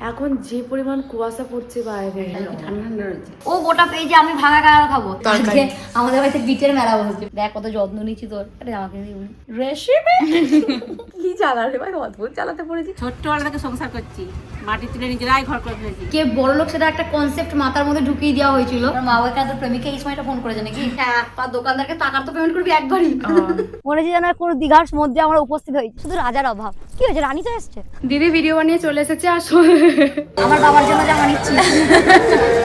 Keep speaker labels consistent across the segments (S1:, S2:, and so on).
S1: এখন যে পরিমাণ কুয়াশা পড়ছে বাইরে,
S2: ঠান্ডা ঠান্ডা রয়েছে।
S3: ও গোটা পেয়েছে, আমি ভাঙা কাঁকড়া খাবো। আজকে আমাদের বাড়িতে বিটের মেলা বসেছে। দেখ কত যত্ন নিচ্ছি তোর। আরে আমাকে রেসিপি
S1: কি চালারে ভাই, অদ্ভুত চালাতে পড়েছি।
S2: ছোট্টবেলা থেকে সংসার করছি, মাটি তুলে নিজেরাই ঘর করে ফেলেছি।
S3: কে বড় লোক সেটা একটা কনসেপ্ট মাথার মধ্যে ঢুকিয়ে দেওয়া হয়েছিল। মা বাবাকে তো প্রেমিকা এই সময়টা ফোন করেছে নাকি? হ্যাঁ, আর দোকানদারকে টাকার তো পেমেন্ট করবি একবারই।
S4: মনে হচ্ছে যেন কোনো দীঘার মধ্যে আমরা উপস্থিত হয়েছি, শুধু রাজার অভাব। কি হয়েছে, রানী তো এসছে।
S1: দিদি ভিডিও বানিয়ে চলে এসেছে। আর
S3: আমার বাবার জন্য জামা নিচ্ছি।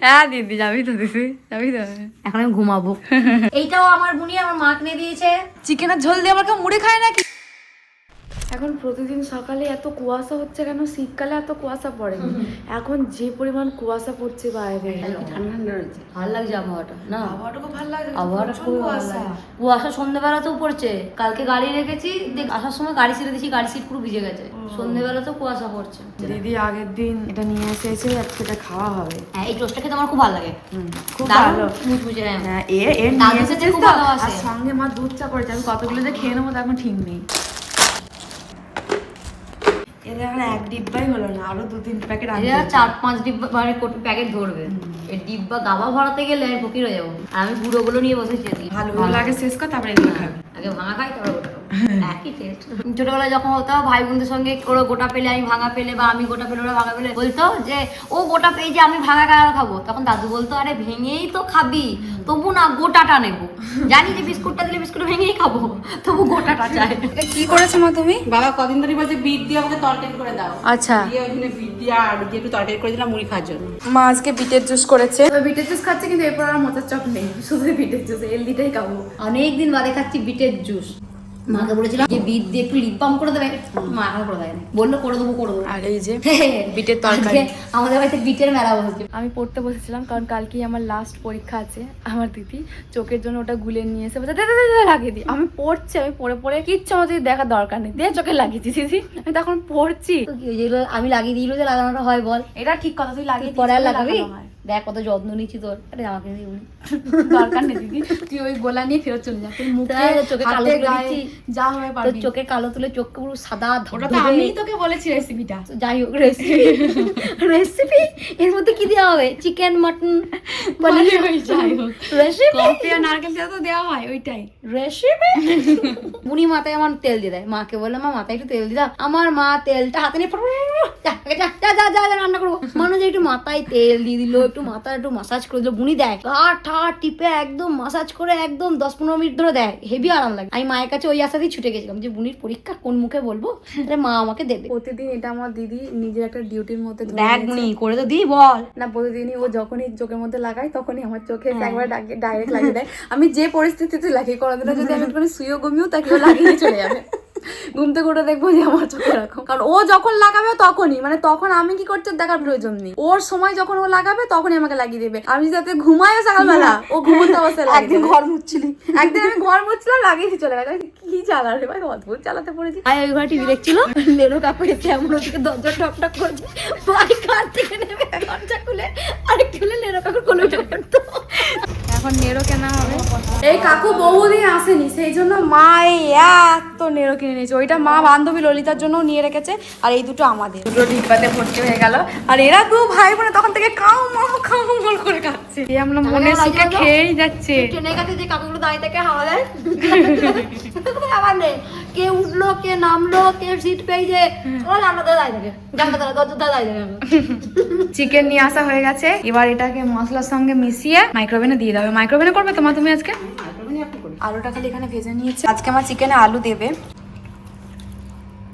S1: হ্যাঁ দিদি, যাবি তো দিদি, যাবি তো।
S3: এখন আমি ঘুমাবো। এইটাও আমার বুনি আমার মা কিনে দিয়েছে।
S1: চিকেনের ঝোল দিয়ে আবার কেউ মুড়ি খায় নাকি? এখন প্রতিদিন সকালে এত কুয়াশা হচ্ছে কেন? শীতকালে এত কুয়াশা পড়ে। এখন যে পরিমাণ কুয়াশা পড়ছে বাইরে,
S2: ঠান্ডা ঠান্ডা রয়েছে।
S3: ভালো লাগছে আবহাওয়াটা না?
S1: আবহাওয়াটা খুব ভালো লাগে।
S3: আবহাওয়াটা খুবই ভালো লাগে। কুয়াশা সন্ধ্যেবেলাতেও পড়ছে। কালকে গাড়ি রেখেছি, দেখ আসার সময় গাড়ি ছেড়ে দিয়েছি, গাড়ি সিট পুরো ভিজে গেছে। সন্ধ্যেবেলাতেও কুয়াশা পড়ছে।
S1: দিদি আগের দিন এটা নিয়ে এসেছে, সেটা খাওয়া হবে।
S3: হ্যাঁ, এই টোস্টটা খেতে আমার খুব ভালো লাগে।
S1: খুব
S3: দারুণ
S1: ভালো।
S3: মুচমুচে।
S1: হ্যাঁ, এর
S3: দাদু
S1: নিয়ে
S3: খেতে
S1: এসেছিস
S3: খুব
S1: তো?
S3: ভালোবাসে।
S1: আর সঙ্গে মা দুধ চা করেছে। আমি কতগুলো যে খেয়ে নেবো এখন ঠিক নেই। এর এখন এক ডিব্বাই হলো না, আরো 2-3 প্যাকেট আনতে
S3: এরা 4-5 ডিব্বা মানে প্যাকেট ধরবে। এই ডিব্বা গাবা ভরাতে গেলে আমি ফকির হয়ে যাবো। আর আমি গুঁড়োগুলো নিয়ে বসেছি।
S1: ভালো লাগে শেষ কর, তারপরে এগুলো খাবি।
S3: আগে ভাঙা খাই তারপর গোটা খাবো। একই টেস্ট। ছোটবেলায় যখন হতো ভাই বোনদের সঙ্গে ওরা গোটা পেলে আমি ভাঙা পেলে, বা আমি গোটা পেলে ওরা ভাঙা পেলে, বলতো যে ও গোটা পেয়েছে আমি ভাঙা কাঁকড়া খাবো। তখন দাদু বলতো আরে ভেঙেই তো খাবি, তবু না গোটাটা নেবো। জানি যে বিস্কুটটা দিলে বিস্কুট ভেঙেই খাবো, তবু গোটাটা চাই।
S1: কি করেছো মা তুমি?
S2: বাবা কদিন ধরে বলছে বিট দিয়ে আমাকে তরকারি করে দাও।
S1: আচ্ছা,
S2: দিয়ে ওখানে বিট দিয়ে আলু দিয়ে একটু তরকারি করে দিলাম মুড়ি খাওয়ার জন্য।
S1: মা আজকে বিটের জুস করেছে। বিটের জুস খাচ্ছে, কিন্তু এরপর আর মোচার চপ নেই, শুধু বিটের জুস। হেলদিটাই খাবো।
S3: অনেকদিন বাদে খাচ্ছি বিটের জুস। মাকে বলেছিলাম যে বিট দিয়ে একটু লিপ বাম করে দেবে, মা এখন করে দেয় না। বললো করে দেবো করে দেবো।
S1: আর এই যে বিটের তরকারি।
S3: আজকে আমাদের বাড়িতে বিটের মেলা বসেছে।
S1: আমি পড়তে বসেছিলাম, কারণ কালকেই আমার লাস্ট পরীক্ষা আছে। আমার দিদি চোখের জন্য ওটা গুলে নিয়ে এসে বলছে লাগিয়ে দিই। আমি পড়ছি, আমি পড়ে পড়ে কিচ্ছু আমার দিদি দেখার দরকার নেই, দিয়ে চোখে লাগিয়ে দিছি। আমি তখন পড়ছি।
S3: তো কি যেগুলো আমি লাগিয়ে দিল যে লাগানোটা হয় বল?
S1: এটা ঠিক কথা, তুই লাগিয়ে
S3: পরে আর
S1: দিছিস,
S3: লাগাবি?
S1: লাগানো হয়।
S3: দেখ কত যত্ন নিচ্ছি তোর। আরে আমাকে
S1: দরকার নেই দিদি, তুই ওই গোলা নিয়ে ফেরত চলে যা। তোর মুখে
S3: চোখে কালো
S1: হাতে
S3: তুলে
S1: গায়ে
S3: দিচ্ছি।
S1: যা হবে
S3: তোর
S1: পারবি।
S3: চোখে কালো তুলে চোখ পুরো সাদা
S1: ওটা তো
S3: ধবধবে।
S1: আমিই তোকে বলেছি রেসিপিটা।
S3: যাই হোক, রেসিপি এর মধ্যে কি দেওয়া হবে? চিকেন, মাটন,
S1: যাই হোক,
S3: রেসিপি
S1: কফি আর নারকেল তেল তো দেওয়া হয়, ওইটাই
S3: রেসিপি। বুনি মাথায় আমার তেল দিয়ে দেয়। মাকে বললাম মা মাথায় একটু তেল দিয়ে দাও। আমার মা তেলটা হাতে নিয়ে রান্না করবো। মানুষ একটু মাথায় তেল দিয়ে দিল, একটু মাথায় একটু মাসাজ করে দিল। বুনি দেয় ঠা টিপে একদম মাসাজ করে একদম 10-15 মিনিট ধরে দেয়। হেভি আরাম লাগে। আমি মায়ের কাছে ওই আশাতেই ছুটে গেছিলাম যে বুনির পরীক্ষা কোন মুখে বলবো, তাহলে মা আমাকে দেবে।
S1: প্রতিদিন এটা আমার দিদি নিজের একটা ডিউটির মধ্যে ধরে
S3: দেখ
S1: নিয়েছে।
S3: বুনি করে তো দিই বল
S1: না, প্রতিদিনই ও যখনই চোখের মধ্যে লাগাই তখনই আমার চোখে একবার ডাইরেক্ট লাগিয়ে দেয়। আমি যে পরিস্থিতিতে লাগি, কোনোদিনও যদি আমি একটু শুয়েও ঘুমিয়েও তাকে ও লাগিয়ে চলে যাবে। ঘুম থেকে উঠে দেখবো যে আমার চোখে এরকম। কারণ ও যখন লাগাবে তখনই, মানে তখন আমি কি করতে দেখার প্রয়োজন নেই। ওর সময় যখন ও লাগাবে তখনই আমাকে লাগিয়ে দেবে। আমি যাতে ঘুমায়ও সকালবেলা, ও ঘুমন্ত অবস্থায় লাগিয়ে
S3: একদিন
S1: দেবে।
S3: ঘর মুচ্ছিলি,
S1: একদিন আমি ঘর মুছছিলাম, লাগিয়ে দিয়ে চলে গেছে। কি চালারে ভাই, অদ্ভুত চালাতে পড়েছি।
S3: আর ওই ঘরে টিভি দেখছিল। লেনো কাপড় এসে এমন ওদিকে দরজা টক টক করছে। ভাই কার থেকে নেবে দরজা খুলে আরেকটু খুলে লেনো কাপড় কোলে উঠে পড়তো।
S1: এখন নেড়ো কেনা হবে। এই কাকু বহুদিন আসেনি, সেই জন্য মা এই এত নেড়ো কিনে নিয়েছে। ওইটা মা বান্ধবী ললিতার জন্য নিয়ে রেখেছে, আর এই দুটো আমাদের। দুটো ডিব্বাতে ভর্তি হয়ে গেল। আর এরা দু ভাই বোনে তখন থেকে কাউ মাউ করে খাচ্ছে। এই আমরা মনে সুখে খেয়েই যাচ্ছে।
S3: ট্রেনের কাছে যে কাকুগুলো দাঁড়িয়ে থেকে হাওয়া দেয়, আবার নেই কে উঠলো কে নামলো কে সিট পেয়েছে, ওরা জানলা ধরে দাঁড়িয়ে থাকে, জানলা ধরে দরজা দাঁড়িয়ে থাকে।
S1: চিকেন নিয়ে আসা হয়ে গেছে, এবার এটাকে মশলার সঙ্গে মিশিয়ে মাইক্রোওভেনে দিয়ে দেবে। মাইক্রোওভেনে করবে তোমার তুমি আজকে? আলুটা খালি এখানে ভেজে নিয়েছে। আজকে আমার চিকেনে আলু দেবে।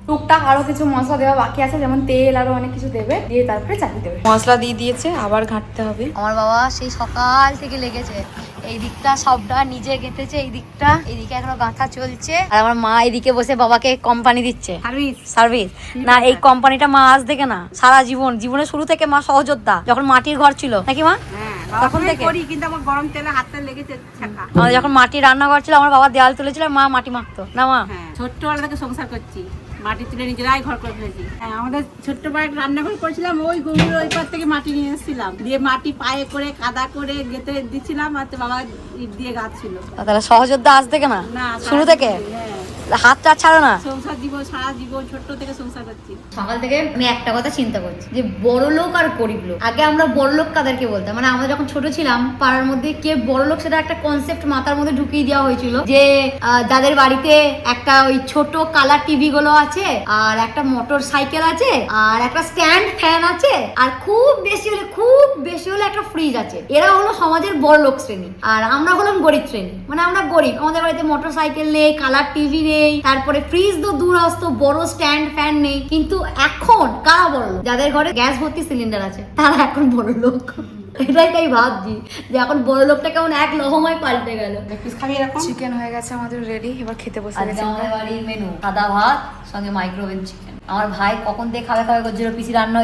S1: টুকটাক আরো কিছু মশলা দেওয়া বাকি আছে, যেমন তেল, আরো অনেক কিছু দেবে, দিয়ে তারপরে চালিয়ে দেবে। মশলা দিয়ে দিয়েছে, আবার ঘাঁটতে হবে।
S3: আমার বাবা সেই সকাল থেকে লেগেছে। এই দিকটা সবটা নিজে গেঁথেছে, এই দিকটা, এইদিকে এখনো গাঁথা চলছে। আর আমার মা এদিকে বসে বাবাকে কোম্পানি দিচ্ছে, সার্ভিস। না, এই কোম্পানিটা মা আজ থেকে না, সারা জীবনের শুরু থেকে মা সহযোদ্ধা। যখন মাটির ঘর ছিল নাকি মা, তখন থেকে
S2: করি, কিন্তু আমার গরম তেলে হাতটা লেগেছে ছাকা।
S3: আমাদের যখন মাটির রান্নাঘর ছিল, আমার বাবা দেওয়াল তুলেছিল, মা মাটি মাখতো না মা।
S2: হ্যাঁ, ছোট্টবেলা থেকে সংসার করছি, মাটি তুলে নিজেরাই ঘর করে ফেলেছি। হ্যাঁ, আমাদের ছোট্ট পায়ে রান্নাঘর করেছিলাম, ওই গভীর ওই পার থেকে মাটি নিয়ে এসেছিলাম, দিয়ে মাটি পায়ে করে কাদা করে গেঁথে দিচ্ছিলাম, আর বাবা ইট দিয়ে গাঁথছিল।
S3: তাহলে সহযোদ্ধা আজ থেকে না,
S2: না,
S3: শুরু থেকে।
S2: হ্যাঁ।
S4: হাতটা ছাড়ো না।
S2: সংসার জীবন, সারা জীবন ছোট্ট থেকে সংসার করছি।
S3: সকাল থেকে আমি একটা কথা চিন্তা করছি যে বড় লোক আর গরিব লোক। আগে আমরা বড় লোক কাদেরকে বলতাম, মানে আমরা যখন ছোট ছিলাম পাড়ার মধ্যে কে বড় লোক সেটা একটা কনসেপ্ট মাথার মধ্যে ঢুকিয়ে দেওয়া হয়েছিল যে যাদের বাড়িতে একটা ওই ছোট কালার টিভি গুলো আছে, আর একটা মোটর সাইকেল আছে, আর একটা স্ট্যান্ড ফ্যান আছে, আর খুব বেশি হলে একটা ফ্রিজ আছে, এরা হলো সমাজের বড় লোক শ্রেণী। আর আমরা হলাম গরিব শ্রেণী, মানে আমরা গরিব, আমাদের বাড়িতে মোটর সাইকেল নেই, কালার টিভি নেই, তারপরে ফ্রিজ তো দূর আসতো, বড় স্ট্যান্ড ফ্যান নেই। কিন্তু এখন কারা বড় লোক? যাদের ঘরে গ্যাস ভর্তি সিলিন্ডার আছে তারা এখন বড় লোক। এটাই তাই ভাবছি যে এখন বড় লোকটা কেমন এক লহমায় পাল্টে গেল।
S2: খাবি এরকম?
S1: চিকেন হয়ে গেছে আমাদের রেডি, এবার খেতে বসে
S3: আজকে
S1: গেছি।
S3: আমাদের বাড়ির মেনু সাদা ভাত সঙ্গে মাইক্রোওয়েভ চিকেন। আমার ভাই কখন দিয়ে খাবে করছিল, পিসি রান্না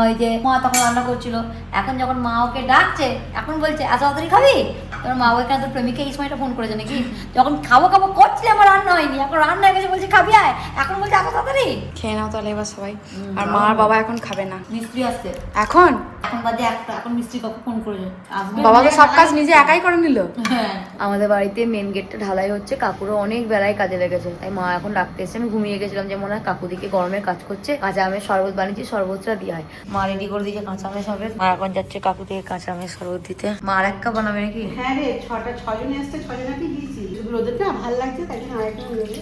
S3: হয়েছে, মা তখন রান্না করছিল। এখন যখন মা ওকে ডাকছে, এখন বলছে এত তাড়াতাড়ি খাবি? তোর মা ওখানে তোর প্রেমিকা এই সময়টা ফোন করেছে নাকি? যখন খাবো করছিলে আমার রান্না হয়নি, এখন রান্না হয়ে গেছে বলছে খাবি আয়, এখন বলছে এত তাড়াতাড়ি।
S1: খেয়ে নাও তাহলে এবার সবাই। আর মা আর বাবা এখন খাবে না,
S3: মিস্ত্রি আসছে
S1: এখন
S3: বাজে একটা, এখন মিস্ত্রি কখন ফোন করেছে আসবে।
S1: বাবা তো সব কাজ নিজে একাই করে নিল।
S3: হ্যাঁ, আমাদের বাড়িতে মেন গেটটা ঢালাই হচ্ছে, কাকুরও অনেক বেলায় কাজে লেগেছে, তাই মা এখন ডাকতে এসে। আমি ঘুমিয়ে গেছিলাম যে মনে হয় কাকু দিকে গরমের কাজ করছে, কাঁচা আমের শরবত বানিয়েছি, শরবতটা দিয়ে হয়। মা রেডি করে দিয়েছে কাঁচা আমের শরবত, মা এখন যাচ্ছে কাকু থেকে কাঁচা আমের শরবত দিতে। মা আর এক কাপ বানাবে নাকি?
S2: হ্যাঁ রে, ছজনে আসছে, ছজনাকে দিয়েছি। রোদের না ভালো লাগছে, তাই জন্য আরেকটা নেবে।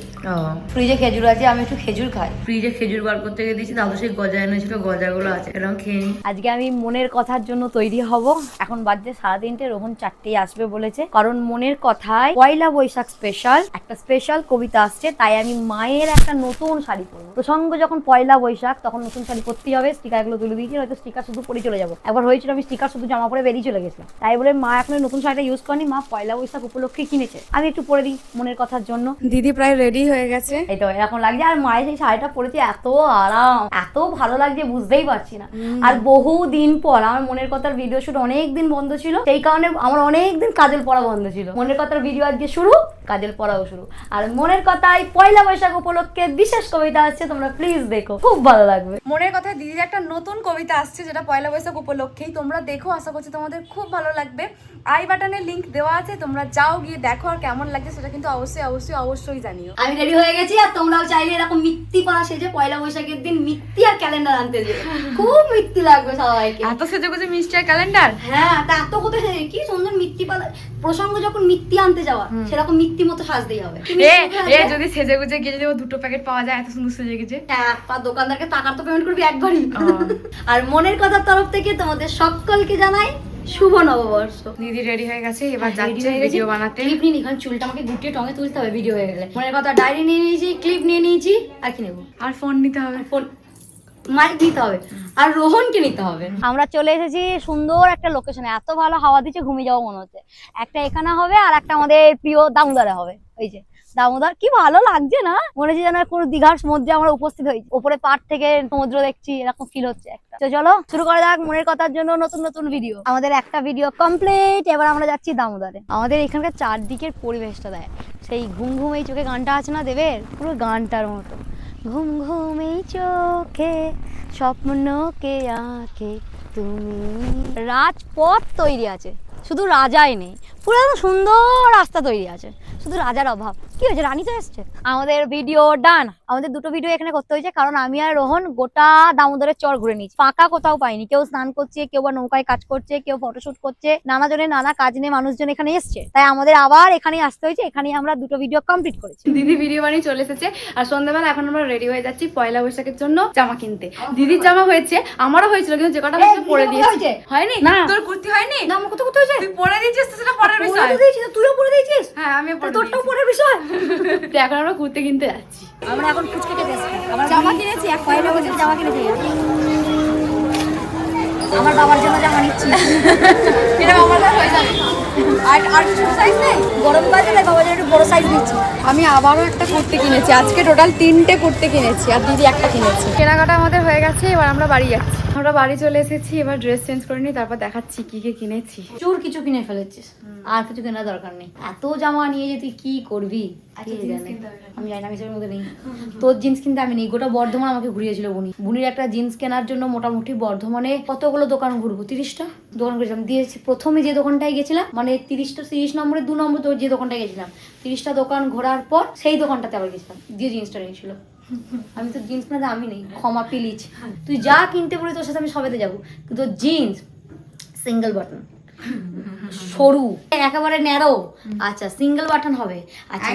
S3: ফ্রিজে খেজুর আছে, আমি একটু খেজুর খাই। ফ্রিজে খেজুর বার করতে গিয়ে দিয়েছি, দাদু সেই গজা এনেছিল, গজাগুলো আছে, এরকম খেয়ে নি।
S4: আজকে আমি মনের কথার জন্য তৈরি হব। এখন বাজছে 3:30, রোহন 4টেই আসবে বলেছে, কারণ মনের কথায় পয়লা বৈশাখ স্পেশাল একটা স্পেশাল কবিতা আসছে, তাই আমি মায়ের একটা নতুন শাড়ি পরবো। প্রসঙ্গ যখন পয়লা বৈশাখ, তখন নতুন শাড়ি পরতেই হবে। স্টিকারগুলো তুলে দিয়েছি, হয়তো স্টিকার শুধু পরে চলে যাবো। একবার হয়েছিল আমি স্টিকার শুধু জামা পরে বেরিয়ে চলে গেছিলাম, তাই বলে মা এখন নতুন শাড়িটা ইউজ করেনি, মা পয়লা বৈশাখ উপলক্ষে কিনেছে, আমি একটু পরে দিই মনের কথার জন্য।
S1: দিদি প্রায় রেডি হয়ে গেছে,
S4: এই তো এরকম লাগছে। আর মায়ের সেই শাড়িটা পরেছে, এত আরাম, এত ভালো লাগছে বুঝতেই পারছি না। আর বহু দিন পর আমার মনের কথার ভিডিও শুট অনেক দিন বন্ধ ছিল, সেই কারণে আমার অনেক দিন কাজল পড়া বন্ধ ছিল। মনের কথার ভিডিও আজকে শুরু, কাজল পড়াও শুরু। আর মনের কথায় পয়লা বৈশাখ উপলক্ষে বিশেষ কবিতা আসছে, তোমরা প্লিজ দেখো, খুব ভালো লাগবে।
S1: মনের কথায় দিদির একটা নতুন কবিতা আসছে, যেটা পয়লা বৈশাখ উপলক্ষেই। তোমরা দেখো, আশা করছি তোমাদের খুব ভালো লাগবে। আই বাটনে লিংক দেওয়া আছে, তোমরা যাও, গিয়ে দেখো, আর কেমন লাগছে সেটা কিন্তু অবশ্যই জানিও।
S3: আমি রেডি হয়ে গেছি, আর তোমরাও চাইলে এরকম মিথ্যি পড়া সেজে পয়লা বৈশাখের দিন মিথ্যি আর ক্যালেন্ডার আনতে যাবে, খুব মিথ্যি লাগবে সবাইকে।
S1: এত সেজে গুজে মিষ্টি আর ক্যালেন্ডার,
S3: হ্যাঁ, তা এত কোথায় সেজে, কি সুন্দর মিথ্যি পালা। প্রসঙ্গ যখন মিথ্যি আনতে যাওয়া, সেরকম মিথ্যি মতো সাজতেই হবে।
S1: যদি সেজে গুজে গিয়ে যদি 2টো প্যাকেট পাওয়া যায়, এত সুন্দর সেজে গেছে,
S3: হ্যাঁ, দোকানদারকে টাকার তো পেমেন্ট করবি একবারই। আর মনের কথার তরফ থেকে তোমাদের সকলকে জানাই শুভ নববর্ষ।
S1: দিদি রেডি হয়ে গেছে, এবার যাচ্ছে ভিডিও বানাতে।
S3: ক্লিপ নিয়ে নিই, কারণ চুলটা আমাকে গুটিয়ে টঙে তুলতে হবে ভিডিও হয়ে গেলে। মনের কথা ডায়েরি নিয়ে নিয়েছি, ক্লিপ নিয়ে নিয়েছি, আর কি নেবো?
S1: আর ফোন নিতে হবে,
S3: ফোন, মাইক নিতে হবে, আর রোহনকে নিতে হবে।
S4: আমরা চলে এসেছি সুন্দর একটা লোকেশনে, এত ভালো হাওয়া দিচ্ছে ঘুমিয়ে যাবো মনে হচ্ছে। একটা এখানে হবে, আর একটা আমাদের প্রিয় দামোদরে হবে। ওই যে দামোদর, কি ভালো লাগছে না, মনে হচ্ছে যেন কোনো দীঘার সমুদ্রে আমরা উপস্থিত হয়েছি, উপরে পাড় থেকে সমুদ্র দেখছি, এরকম ফিল হচ্ছে একটা। তো চলো শুরু করা যাক মনের কথার জন্য নতুন ভিডিও। আমাদের একটা ভিডিও কমপ্লিট, এবার আমরা যাচ্ছি দামোদরে। আমাদের এখানকার চারদিকের পরিবেশটা দেয়, সেই ঘুম ঘুম এই চোখে গানটা আছে না দেবের, পুরো গানটার মতো। ঘুম ঘুম এই চোখে স্বপ্নকে আঁকে তুমি। রাজপথ তৈরি আছে, শুধু রাজাই নেই, পুরো একদম সুন্দর রাস্তা তৈরি আছে, শুধু রাজার অভাব। কি হয়েছে, রানী তো এসছে। আমাদের ভিডিও ডান। আমাদের 2টো ভিডিও এখানে করতে হয়েছে, কারণ আমি আর রোহন গোটা দামোদরের চর ঘুরে নিয়েছি, ফাঁকা কোথাও পাইনি। কেউ স্নান করছে, কেউ বা নৌকায় কাজ করছে, কেউ ফটোশুট করছে, নানা জনের নানা কাজ নিয়ে মানুষজন এখানে এসছে, তাই আমাদের আবার এখানেই আসতে হয়েছে। এখানেই আমরা 2টো ভিডিও কমপ্লিট করেছি।
S1: দিদি ভিডিও বানিয়ে চলে এসেছে, আর সন্ধ্যাবেলা এখন আমরা রেডি হয়ে যাচ্ছি পয়লা বৈশাখের জন্য জামা কিনতে। দিদির জামা হয়েছে, আমারও হয়েছিল, কিন্তু যে কটা পরে দিয়েছি। হয়নি না? তোর কুর্তি হয়নি?
S3: না, আমার কোথাও হয়েছে,
S1: তুই পরে দিয়েছিস তো, সেটা পরের বিষয়।
S3: তুইও পরে দিয়েছিস?
S1: হ্যাঁ, আমিও পরে
S3: তোরটাও পরের বিষয়।
S1: তো এখন আমরা কুর্তি কিনতে যাচ্ছি।
S4: আমরা এখন ফুচকা খেতে এসেছি, আমরা জামা কিনেছি, এক পয়লা বৈশাখে জামা কিনেছি। আমার বাবার জন্য জামা নিচ্ছি,
S1: এটা আমার হয়ে যাবে। আর ছোট সাইজ নেই,
S4: গরমকাল চলে, বাবার জন্য একটু বড় সাইজ নিচ্ছি।
S1: আমি আবারও একটা কুর্তি কিনেছি, আজকে টোটাল 3টে কুর্তি কিনেছি, আর দিদি একটা কিনেছি। কেনাকাটা আমাদের হয়ে গেছে, এবার আমরা বাড়ি যাচ্ছি। আমরা বাড়ি চলে এসেছি, এবার ড্রেস চেঞ্জ করে নিই, তারপর দেখাচ্ছি কি কি কিনেছি।
S3: চুর কিছু কিনে ফেলেছিস, আর কিছু কেনার দরকার নেই। এত জামা নিয়ে যে তুই কি করবি কে জানে। আমি জানি না, আমি সেটার মধ্যে নেই। তোর জিন্স কিনতে আমি নেই, গোটা বর্ধমান আমাকে ঘুরিয়েছিল বুনির একটা জিন্স কেনার জন্য। মোটামুটি বর্ধমানে কতগুলো দোকান ঘুরবো, 30টা দোকান ঘুরেছিলাম। দিয়েছি প্রথমে যে দোকানটায় গেছিলাম, মানে 30 নম্বরে 2 নম্বর তো যে দোকানটায় গেছিলাম, 30টা দোকান ঘোরার পর সেই দোকানটাতে আবার গেছিলাম, দিয়ে জিন্সটা নিয়েছিল। আমি তো জিন্স কিনতে আমি নেই, ক্ষমা প্লিজ। তুই যা কিনতে বলি তোর সাথে আমি সবেতে যাবো, কিন্তু জিন্স সিঙ্গেল বাটন, সরু, একেবারে ন্যারো, আচ্ছা সিঙ্গেল বাটন হবে, আচ্ছা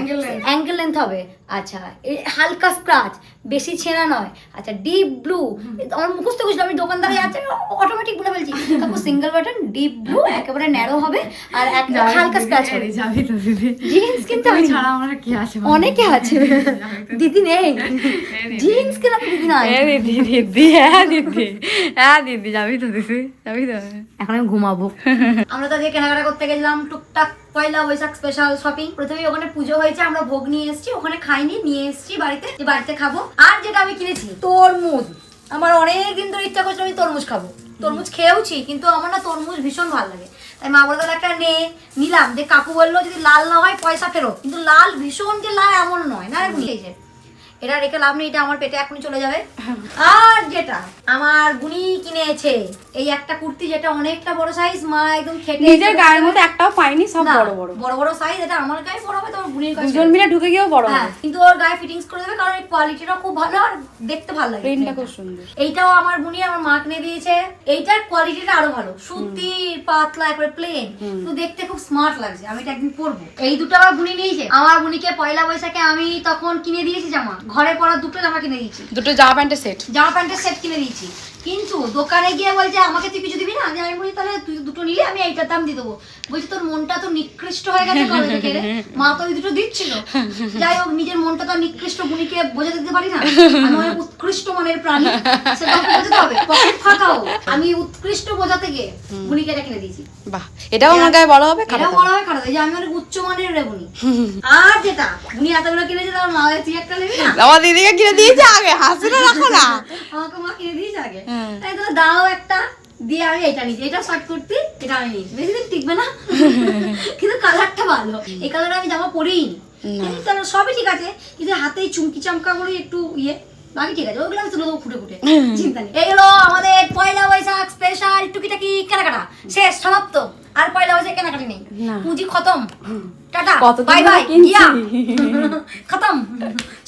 S3: অ্যাঙ্গেল লেন্থ হবে, আচ্ছা হালকা স্ক্র্যাচ, বেশি ছেঁড়া নয়, আচ্ছা ডিপ ব্লু। আমার মুখস্থ করছিল, আমি দোকানদারে যাচ্ছি অটোমেটিক বলে ফেলছি। তারপর সিঙ্গেল বাটন, ডিপ ব্লু, একেবারে ন্যারো হবে, আর একটা হালকা স্ক্র্যাচ হবে।
S1: যাবি তো দিদি,
S3: জিন্স কিন্তু আমি
S1: ছাড়া আমার কি আছে,
S3: অনেকে আছে, দিদি নেই জিন্স কেনা, দিদি না।
S1: দিদি দিদি, হ্যাঁ দিদি, হ্যাঁ দিদি, যাবি তো দিদি, যাবি তো।
S3: এখন আমি ঘুমাবো। আমরা তো আজকে কেনাকাটা করতে গেছিলাম টুকটাক, পয়লা বৈশাখ স্পেশাল শপিং। প্রথমে ওখানে পুজো হয়েছে, আমরা ভোগ নিয়ে এসেছি, ওখানে খাইনি, নিয়ে এসেছি বাড়িতে, যে বাড়িতে খাবো। আর যেটা আমি কিনেছি তরমুজ, আমার অনেক দিন ধরে ইচ্ছা করছিল আমি তরমুজ খাবো। তরমুজ খেয়েওছি, কিন্তু আমার না তরমুজ ভীষণ ভালো লাগে, তাই মা বলতে একটা নিলাম। যে কাকু বললো যদি লাল না হয় পয়সা ফেরত, কিন্তু লাল ভীষণ যে লাল এমন নয় না। নিয়েছে, এটা রেখে লাভ নেই, এটা আমার পেটে এখনই চলে যাবে। আর যেটা আমার বুনি কিনেছে, এই একটা কুর্তি, যেটা অনেকটা বড় সাইজ, মা একদম খেটে
S1: নিজের গায়ের মধ্যে একটাও পাইনি, সব
S3: না,
S1: বড় বড়
S3: বড় বড় সাইজ। এটা আমার গায়ে বড় হবে, তোমার বুনির গায়ে
S1: দুজন মিলে ঢুকে গিয়েও বড়
S3: হ্যাঁ,
S1: হবে।
S3: কিন্তু ওর গায়ে ফিটিংস করে দেবে, কারণ এই কোয়ালিটিটা খুব ভালো আর দেখতে ভালো লাগে।
S1: প্রিন্টটা খুব সুন্দর।
S3: এইটাও আমার বুনি আমার মা কিনে দিয়েছে। এইটার কোয়ালিটিটা আরো ভালো, সুতির পাতলা, একবারে প্লেন, তো দেখতে খুব স্মার্ট লাগছে। আমি এটা একদিন পরবো। এই দুটো আমার বুনি নিয়েছে। আমার বুনিকে পয়লা বৈশাখে আমি তখন কিনে দিয়েছি জামা, ঘরে পরার দুটো জামা কিনে দিয়েছি,
S1: দুটো জামা প্যান্টের সেট,
S3: জামা প্যান্টের সেট কিনে দিয়েছি। কিন্তু দোকানে গিয়ে বলছে আমাকে তুই কিছু দিবি না। আমি বলি তাহলে তুই দুটো নিলে আমি এইটার দাম দিয়ে দেবো। বলছি তোর মনটা তো নিকৃষ্ট হয়ে গেছে কবে থেকে রে, মা তো ওই দুটো দিচ্ছিল। যাই হোক, নিজের মনটা তো নিকৃষ্ট বুনিকে বোঝাতে দিতে পারি না। আমি অনেক উৎকৃষ্ট মানের প্রাণী, সেটা বোঝাতে হবে, পকেট ফাঁকাও। আমি উৎকৃষ্ট বোঝাতে গিয়ে বুনিকে এটা কিনে দিয়েছি।
S1: বাহ, এটাও আমার গায়ে বড় হবে,
S3: এটাও বড় হয় খারাপ, এই যে আমি অনেক উচ্চ মানের রে বুনি। আর যেটা বুনি এতগুলো কিনেছে, তার মা তুই একটা নেবি না?
S1: আমার দিদিকে কিনে দিয়েছে আগে, হাসিটা রাখো না।
S3: আমাকে মা কিনে দিয়েছে আগে, তাই তো দাও একটা দিয়ে আমি এটা নিয়েছি। এটা শর্ট কুর্তি, এটা আমি নিয়েছি, বেশি দিন টিকবে না, কিন্তু কালারটা ভালো। এই কালারে আমি জামা পরেই নি, কালার সবই ঠিক আছে, কিন্তু হাতে এই চুমকি চামকা গুলো একটু ইয়ে, বাকি ঠিক আছে, ওগুলো আমি তুলে দেবো ফুটে ফুটে, চিন্তা নেই। এগুলো আমাদের পয়লা বৈশাখ স্পেশাল টুকিটাকি কেনাকাটা শেষ, সমাপ্ত। আর পয়লা বৈশাখ কেনাকাটি নেই, পুঁজি খতম, টাটা বাই বাই, গিয়া খতম,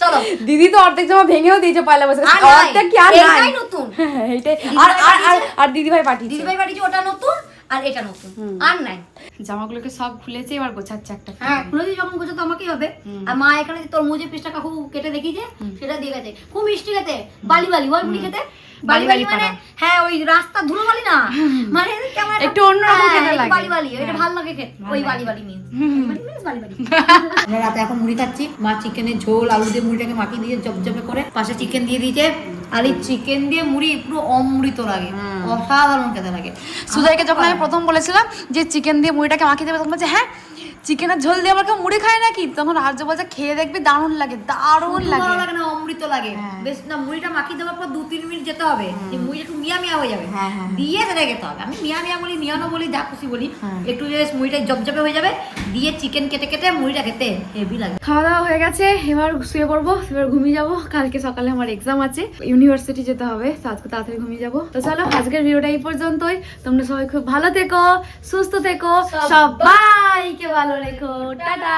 S3: চলো।
S1: দিদি তো অর্ধেক জামা ভেঙেও দিয়েছে পয়লা বৈশাখ, অর্ধেক কি আর নাই,
S3: এইটাই নতুন।
S1: এইটাই। আর আর আর দিদি ভাই পাঠিয়েছে,
S3: দিদি ভাই পাঠিয়েছে, ওটা নতুন আর এটা নতুন, আর নাই।
S1: জামাগুলোকে সব খুলেছে, এবার গোছাচ্ছে একটা।
S3: হ্যাঁ, খুলেছি যখন গোছাতে আমাকেই হবে। আর মা এখানে যে তরমুজের পিসটা কাকু কেটে দেখিয়েছে, সেটা দিয়ে গেছে। খুব মিষ্টি খেতে, বালি বালি ওই মুড়ি খেতে, বালি বালি মানে হ্যাঁ ওই রাস্তা ধুলো বালি না, মানে কেমন
S1: একটু অন্যরকম খেতে লাগে,
S3: বালি বালি, এটা ভালো লাগে খেতে, ওই বালি বালি মিন্স বালি বালি। আমরা রাতে এখন মুড়ি খাচ্ছি, মা চিকেনের ঝোল আলু দিয়ে মুড়িটাকে মাখিয়ে দিয়ে জবজবে করে, পাশে চিকেন দিয়ে দিয়েছে। আর এই চিকেন দিয়ে মুড়ি পুরো অমৃত লাগে, অসাধারণ খেতে লাগে।
S1: সুজয়কে যখন আমি প্রথম বলেছিলাম যে চিকেন দিয়ে মুড়িটাকে মাখিয়ে দেবে, তখন বলছে হ্যাঁ চিকেনের ঝোল দিয়ে আবার কেউ মুড়ি খায় নাকি, তখন রাজ্য বলছে খেয়ে দেখবি দারুণ লাগে, দারুণ লাগে,
S3: ভালো লাগে না, অমৃত লাগে। বেশ না, মুড়িটা মাখিয়ে দেওয়ার পর 2-3 মিনিট যেতে হবে, যে মুড়ি একটু মিয়া মিয়া হয়ে যাবে, দিয়ে সেটা খেতে হবে। আমি মিয়া মিয়া বলি, মিয়ানো বলি, যা খুশি বলি, একটু যে মুড়িটা জবজবে হয়ে যাবে, দিয়ে চিকেন কেটে কেটে মুড়িটা খেতে হেভি লাগে।
S1: খাওয়া দাওয়া হয়ে গেছে, এবার শুয়ে পড়বো, এবার ঘুমিয়ে যাবো। কালকে সকালে আমার এক্সাম আছে, ইউনিভার্সিটি যেতে হবে, তো আজকে তাড়াতাড়ি ঘুমিয়ে যাবো। তো চলো, আজকের ভিডিওটা এই পর্যন্তই। তোমরা সবাই খুব ভালো থেকো, সুস্থ থেকো, সবাইকে ভালো রেখো, টাটা।